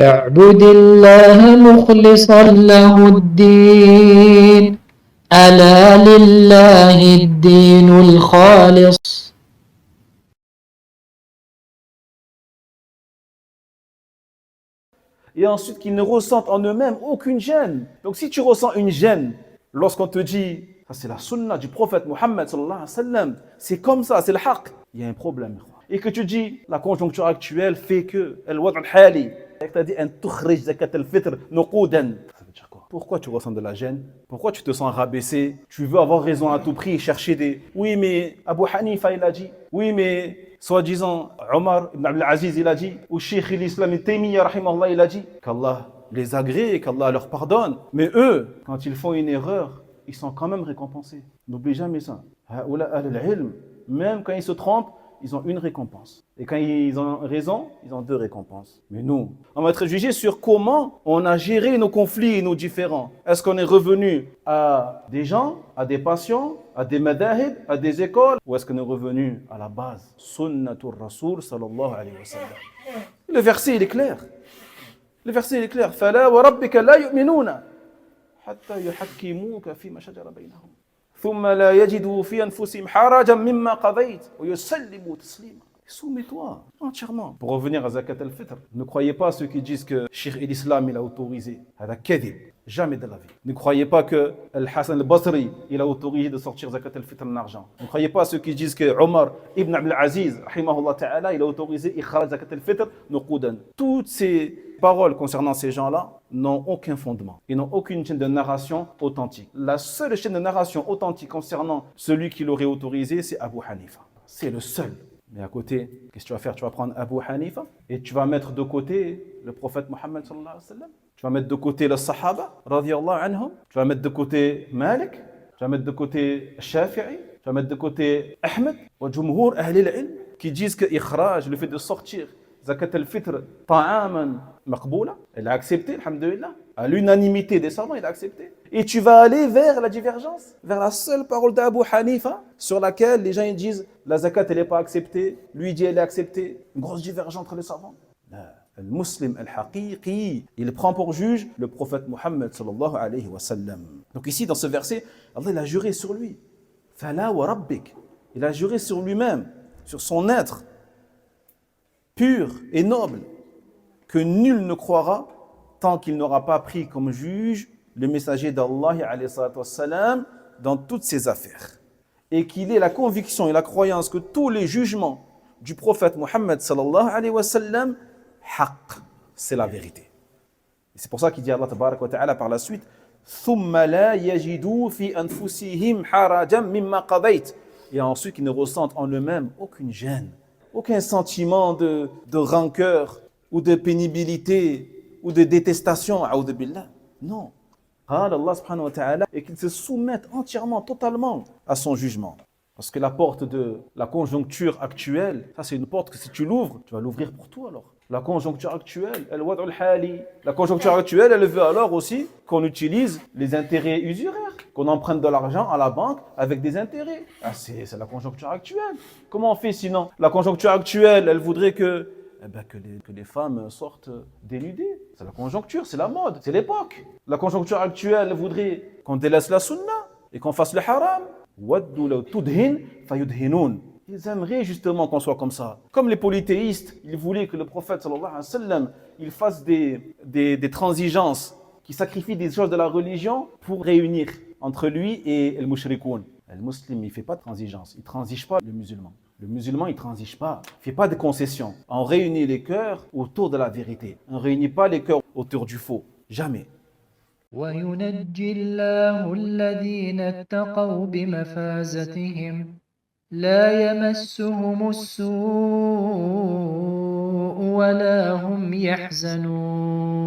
فاعبد الله مخلصا له الدين ألا لله الدين الخالص. Et ensuite qu'ils ne ressentent en eux-mêmes aucune gêne. Donc si tu ressens une gêne lorsqu'on te dit ça c'est la sunna du prophète Mohammed sallallahu alayhi wa sallam, c'est comme ça, c'est le haqq, il y a un problème. Et que tu dis la conjoncture actuelle fait que al-wad' al-hali, et que tu as dit an tukhrij zakat al-fitr nuqoudan. Ça veut dire quoi? Pourquoi tu ressens de la gêne? Pourquoi tu te sens rabaissé? Tu veux avoir raison à tout prix et chercher des oui mais Abu Hanifa il a dit, oui mais soi-disant, Omar ibn Abdel Aziz, il a dit, ou Cheikh l'Islam ibn Taymiyyah, rahimahullah, il a dit, qu'Allah les agrée et qu'Allah leur pardonne. Mais eux, quand ils font une erreur, ils sont quand même récompensés. N'oublie jamais ça. Même quand ils se trompent, ils ont une récompense. Et quand ils ont raison, ils ont deux récompenses. Mais nous, on va être jugé sur comment on a géré nos conflits et nos différends. Est-ce qu'on est revenu à des gens, à des passions, à des madahib, à des écoles, ou est-ce qu'on est revenu à la base? Sunnatur Rasoul sallallahu alayhi wa sallam. Le verset, il est clair. Le verset, il est clair. Fala wa rabbika la yu'minuna hatta yuhakkimuka fima shajara baynahum. ثم لا يجدوا في أنفسهم حرجا مما قضيت ويسلموا تسليما. Soumets-toi entièrement. Pour revenir à Zakat al-Fitr, ne croyez pas ceux qui disent que Cheikh l'Islam il a autorisé. هذا كذب. Jamais de la vie. Ne croyez pas que Al-Hassan al-Basri il a autorisé de sortir Zakat al-Fitr en argent. Ne croyez pas ceux qui disent que Omar ibn Abdel Aziz rahimahullah ta'ala il a autorisé ikhraj Zakat al-Fitr nuqoudan. Toutes ces paroles concernant ces gens-là n'ont aucun fondement. Ils n'ont aucune chaîne de narration authentique. La seule chaîne de narration authentique concernant celui qui l'aurait autorisé, c'est Abu Hanifa. C'est le seul. Mais à côté, qu'est-ce que tu vas faire? Tu vas prendre Abu Hanifa et tu vas mettre de côté le prophète Mohammed sallallahu alayhi wa sallam. Tu vas mettre de côté le Sahaba, radiyallahu anhum. Tu vas mettre de côté Malik. Tu vas mettre de côté Shafi'i. Tu vas mettre de côté Ahmed. Wa jumhur ahli al-ilm qui disent que ikhraj, le fait de sortir Zakat al-Fitr, ta'aman maqboula, elle a accepté, alhamdulillah. À l'unanimité des savants, il a accepté. Et tu vas aller vers la divergence, vers la seule parole d'Abu Hanifa, sur laquelle les gens ils disent la zakat elle n'est pas acceptée, lui dit elle est acceptée. Une grosse divergence entre les savants. Le muslim al-haqiqi, il prend pour juge le prophète Mohammed sallallahu alayhi wa sallam. Donc ici, dans ce verset, Allah il a juré sur lui. Fala wa rabbik. Il a juré sur lui-même, sur son être pur et noble, que nul ne croira tant qu'il n'aura pas pris comme juge le messager d'Allah alayhi salatu wassalam dans toutes ses affaires. Et qu'il ait la conviction et la croyance que tous les jugements du prophète Mohammed sallallahu alayhi wa sallam, haqq, c'est la vérité. Et c'est pour ça qu'il dit Allah tabarak wa ta'ala par la suite, ثُمَّ لَا يَجِدُوا فِي أَنفُسِهِمْ حَرَجًا مِمَّا قَضَيْتَ. Et ensuite qu'ils ne ressentent en eux-mêmes aucune gêne, aucun sentiment de rancœur ou de pénibilité ou de détestation, a'oudhu billah. Non. Allah subhanahu wa ta'ala, et qu'ils se soumettent entièrement, totalement à son jugement. Parce que la porte de la conjoncture actuelle, ça c'est une porte que si tu l'ouvres, tu vas l'ouvrir pour toi alors. La conjoncture actuelle, al-wad' al-hali. La conjoncture actuelle, elle veut alors aussi qu'on utilise les intérêts usuraires, qu'on emprunte de l'argent à la banque avec des intérêts. Ah, c'est la conjoncture actuelle. Comment on fait sinon? La conjoncture actuelle, elle voudrait que les femmes sortent dénudées. C'est la conjoncture, c'est la mode, c'est l'époque. La conjoncture actuelle, elle voudrait qu'on délaisse la sunna et qu'on fasse le haram. Waddu law tudhin fayudhinun. Ils aimeraient justement qu'on soit comme ça. Comme les polythéistes, ils voulaient que le prophète sallallahu alayhi wa sallam, il fasse des transigences, qui sacrifie des choses de la religion pour réunir entre lui et le mushrikoun. Le musulman, il ne fait pas de transigence, il ne transige pas le musulman. Le musulman, il ne transige pas, il ne fait pas de concessions. On réunit les cœurs autour de la vérité. On ne réunit pas les cœurs autour du faux. Jamais. وينجي الله الذين اتقوا بمفازتهم لا يمسهم السوء ولا هم يحزنون.